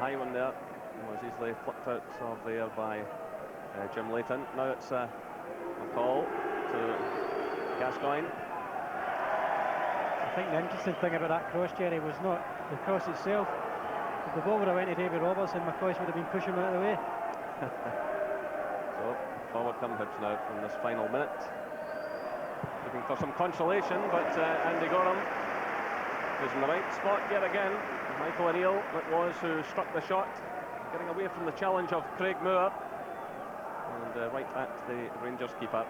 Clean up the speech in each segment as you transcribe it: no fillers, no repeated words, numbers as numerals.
high one there. It was easily flicked out of there by Jim Leighton. Now it's a call to Gascoigne. I think the interesting thing about that cross, Jerry, was not the cross itself. If the ball would have went to David Robertson, McCoist would have been pushing him out of the way. So forward come Hibs now in this final minute, looking for some consolation, but Andy Gorham is in the right spot yet again. Michael O'Neill it was who struck the shot, getting away from the challenge of Craig Moore, and right at the Rangers keeper.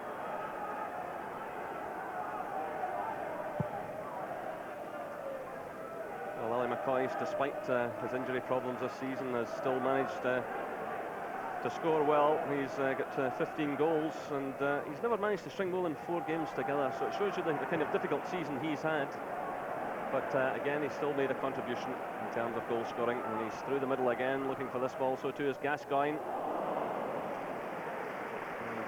Well, Lily McCoist, despite his injury problems this season, has still managed to score well. He's got 15 goals, and he's never managed to string more than 4 games together, so it shows you the kind of difficult season he's had. But again, he still made a contribution in terms of goal scoring, and he's through the middle again, looking for this ball. So too is Gascoigne.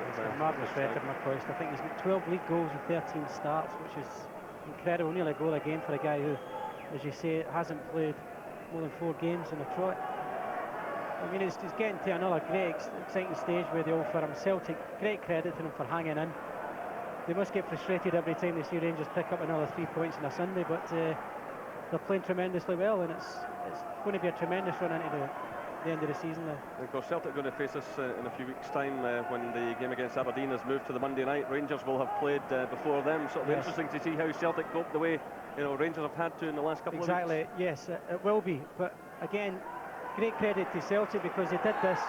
He's got a marvellous record, McCoist. I think he's got 12 league goals and 13 starts, which is incredible. Nearly a goal again for a guy who, as you say, hasn't played more than 4 games in a trot. I mean, it's getting to another great exciting stage where the old firm Celtic, great credit to them for hanging in. They must get frustrated every time they see Rangers pick up another 3 points on a Sunday, but they're playing tremendously well, and it's going to be a tremendous run into the end of the season now. Of course, Celtic are going to face us in a few weeks' time when the game against Aberdeen is moved to the Monday night. Rangers will have played before them, so it'll be interesting to see how Celtic cope the way Rangers have had to in the last couple of weeks. Exactly, yes, it will be. But again, great credit to Celtic because they did this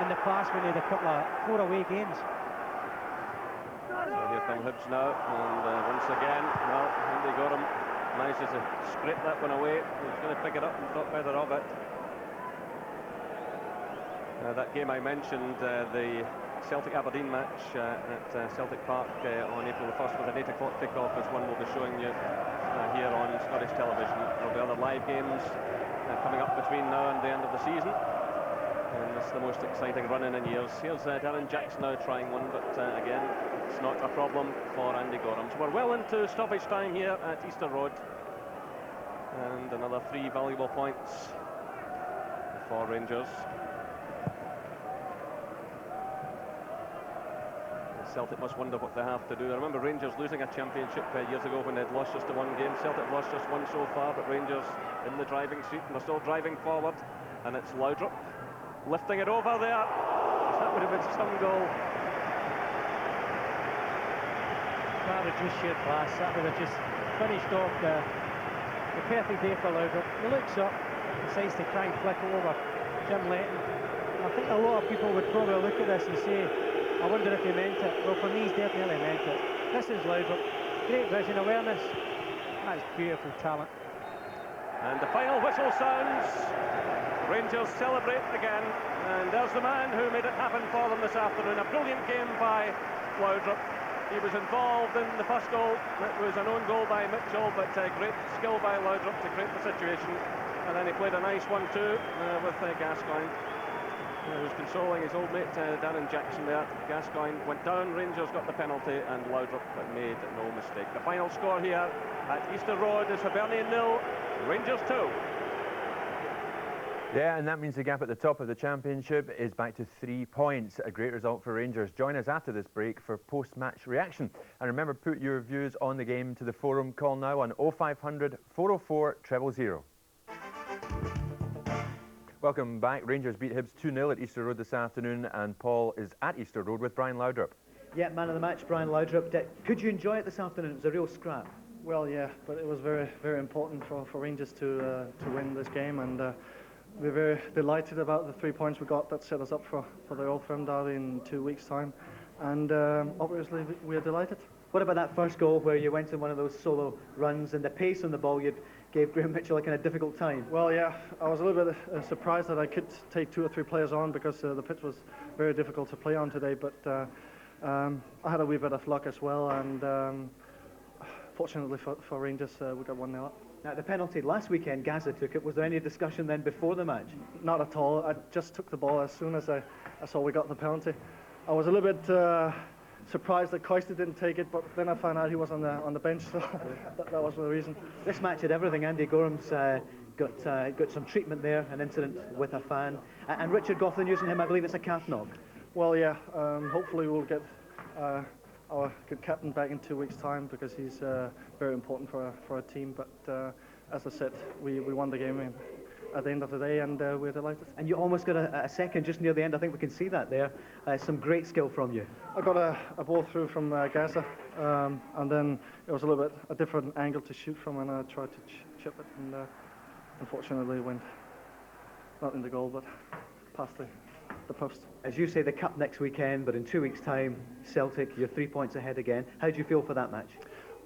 in the past when they had a couple of 4 away games. So here come Hibs now, and once again, well, Andy Gorham manages to scrape that one away. He's going to pick it up and thought better of it. That game I mentioned, the Celtic-Aberdeen match at Celtic Park on April the 1st with an 8 o'clock kick-off is one we'll be showing you here on Scottish television. There'll be other live games coming up between now and the end of the season, and it's the most exciting run-in years. Here's Darren Jackson now trying one, but again, it's not a problem for Andy Gorham. So we're well into stoppage time here at Easter Road, and another 3 valuable points for Rangers. Celtic must wonder what they have to do. I remember Rangers losing a championship years ago when they'd lost just the 1 game. Celtic have lost just 1 so far, but Rangers in the driving seat and they're still driving forward. And it's Laudrup lifting it over there. That would have been some goal. That would just sheer class. That would have just finished off the perfect day for Laudrup. He looks up, decides to try and flick it over Jim Leighton. I think a lot of people would probably look at this and say, I wonder if he meant it. Well, for me, he's definitely meant it. This is Laudrup. Great vision, awareness. That's beautiful talent. And the final whistle sounds. Rangers celebrate again. And there's the man who made it happen for them this afternoon. A brilliant game by Laudrup. He was involved in the first goal. It was an own goal by Mitchell, but great skill by Laudrup to create the situation. And then he played a nice 1-2 with Gascoigne. He was consoling his old mate Darren Jackson there. Gascoigne went down, Rangers got the penalty, and Laudrup made no mistake. The final score here at Easter Road is Hibernian 0, Rangers 2. Yeah, and that means the gap at the top of the championship is back to 3 points. A great result for Rangers. Join us after this break for post-match reaction. And remember, put your views on the game to the forum. Call now on 0500 404 000. Welcome back. Rangers beat Hibs 2-0 at Easter Road this afternoon, and Paul is at Easter Road with Brian Laudrup. Yeah, man of the match, Brian Laudrup. Could you enjoy it this afternoon? It was a real scrap. Well, yeah, but it was very, very important for Rangers to win this game, and we're very delighted about the 3 points we got that set us up for the Old Firm derby in 2 weeks' time, and obviously we're delighted. What about that first goal where you went in one of those solo runs and the pace on the ball gave Graham Mitchell a kind of difficult time? Well, yeah, I was a little bit surprised that I could take 2 or 3 players on because the pitch was very difficult to play on today, but I had a wee bit of luck as well, and fortunately for Rangers, we got 1-0 up. Now, the penalty last weekend, Gaza took it. Was there any discussion then before the match? Not at all. I just took the ball as soon as I saw we got the penalty. I was a little bit surprised that Coisty didn't take it, but then I found out he was on the bench, so that was the reason. This match had everything. Andy Goram's got some treatment there, an incident with a fan. And Richard Goughlin using him, I believe it's a calf knock. Well, yeah, hopefully we'll get our good captain back in 2 weeks' time, because he's very important for our team. But as I said, we won the game at the end of the day, and we're delighted. And you almost got a second just near the end. I think we can see that there. Some great skill from you. I got a ball through from Gaza, and then it was a little bit a different angle to shoot from, and I tried to chip it, and unfortunately went not in the goal, but past the post. As you say, the cup next weekend, but in 2 weeks' time, Celtic, you're 3 points ahead again. How do you feel for that match?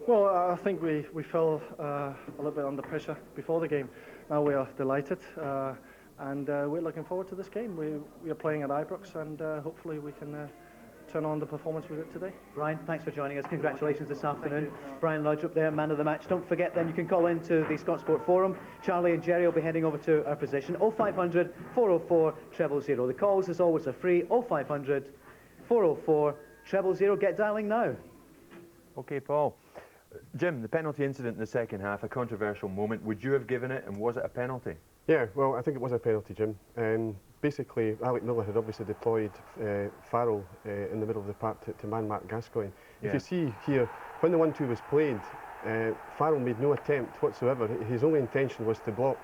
Well, I think we fell a little bit under pressure before the game. Now we are delighted, and we're looking forward to this game. We are playing at Ibrox, and hopefully we can turn on the performance we did today. Brian, thanks for joining us. Congratulations this afternoon. Brian Laudrup there, man of the match. Don't forget then, you can call into the Scott Sport Forum. Charlie and Jerry will be heading over to our position. 0500 404 000. The calls, as always, are free. 0500 404 000. Get dialing now. OK, Paul. Jim, the penalty incident in the second half, a controversial moment. Would you have given it, and was it a penalty? Yeah, well, I think it was a penalty, Jim. Basically, Alec Miller had obviously deployed Farrell in the middle of the park to man-mark Gascoigne. Yeah. If you see here, when the 1-2 was played, Farrell made no attempt whatsoever. His only intention was to block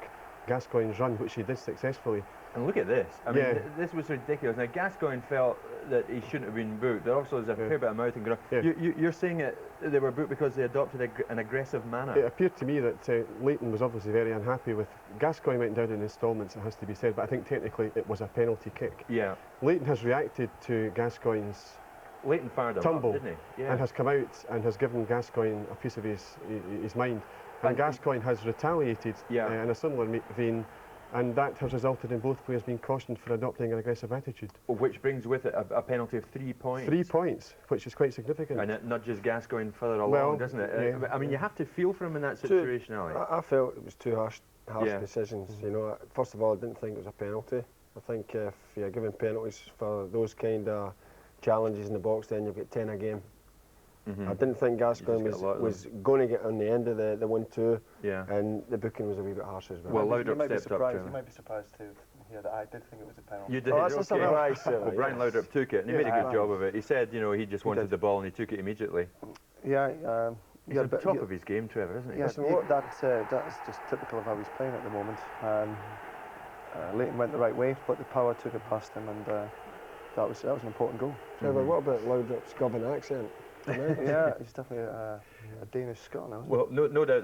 Gascoigne's run, which he did successfully. And look at this. I mean, this was ridiculous. Now, Gascoigne felt that he shouldn't have been booked. There also is a fair bit of mouthing going on. You're saying it, they were booked because they adopted an aggressive manner? It appeared to me that Leighton was obviously very unhappy with... Gascoigne went down in instalments, it has to be said, but I think technically it was a penalty kick. Yeah. Leighton has reacted to Gascoigne's Leighton fired him tumble, up, didn't he? Yeah. and has come out and has given Gascoigne a piece of his mind. And Gascoigne has retaliated in a similar vein, and that has resulted in both players being cautioned for adopting an aggressive attitude. Which brings with it a penalty of 3 points. 3 points, which is quite significant. And it nudges Gascoigne further along, doesn't it? Yeah. I mean, you have to feel for him in that situation, Ali. I felt it was two harsh decisions. You know, first of all, I didn't think it was a penalty. I think if you're giving penalties for those kind of challenges in the box, then you'll get 10 a game. I didn't think Gascoigne was going to get on the end of the 1-2, and the booking was a wee bit harsh as well. Well, Laudrup stepped up. You might be surprised to hear that I did think it was a penalty. You did. Oh, that's a surprise. Well, Brian Laudrup took it, and he made a good job of it. He said, you know, he just wanted the ball, and he took it immediately. Yeah. He's at the top of his game, Trevor, isn't he? Yes, that's just typical of how he's playing at the moment. Leighton went the right way, but the power took it past him, and that was an important goal. Trevor, what about Laudrup's Govan accent? Yeah, he's definitely a Danish Scot now. Well, no doubt.